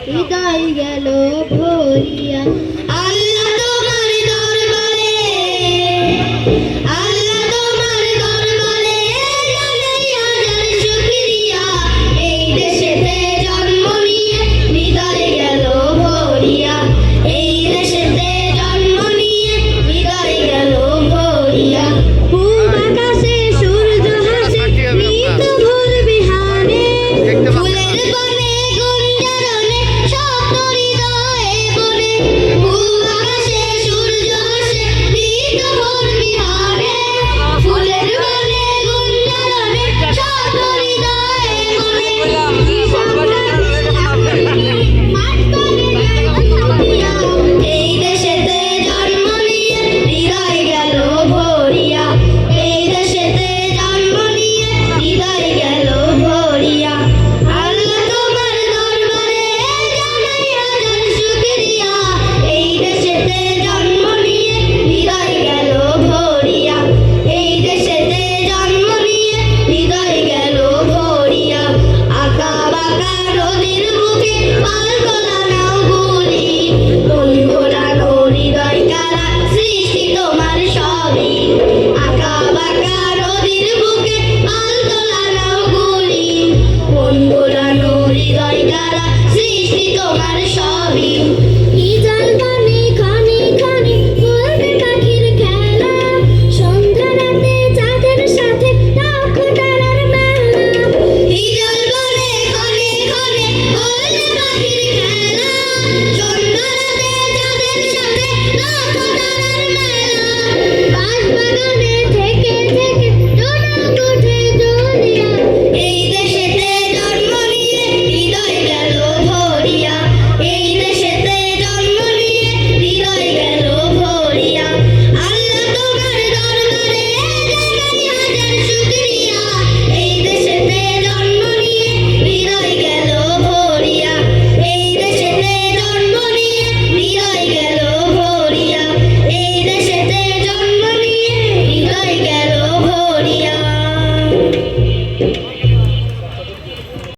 হৃদয় গেল ভরিয়া। আল্লাহ তোমার দরবারে, আল্লাহ তোমার দরবারে জানাই হাজার শুকরিয়া। এই দেশেতে জন্ম নিয়ে হৃদয় গেল ভরিয়া, এই দেশেতে জন্ম নিয়ে হৃদয় গেল ভরিয়া। পূব আকাশে সূর্য হাসে নিত ভোর বিহানে, ফুলের বনে গুঞ্জরণে শব্দ হৃদয়ে বনে। পূব আকাশে সূর্য হাসে নিত ভোর বিহানে, ফুলের বনে গুঞ্জরণে শব্দ হৃদয়ে বনে। এই দেশেতে জন্ম নিয়ে হৃদয় গেল ভরিয়া, এই দেশেতে জন্ম নিয়ে হৃদয় গেল ভরিয়া। আল্লাহ তোমার দরবারে জানাই হাজার শুকরিয়া। এই দেশেতে জন্ম নিয়ে হৃদয় গেল ভরিয়া, এই দেশেতে জন্ম নিয়ে হৃদয় গেল ভরিয়া। আঁকা বাঁকা নদীর বুকে পাল তোলা নাও গুলি, মন ঘোরানো হৃদয় কারা সৃষ্টি তোমার সবই। আঁকা বাঁকা নদীর বুকে পাল তোলা নাও গুলি, মন ঘোরানো হৃদয় কারা সৃষ্টি তোমার সবই।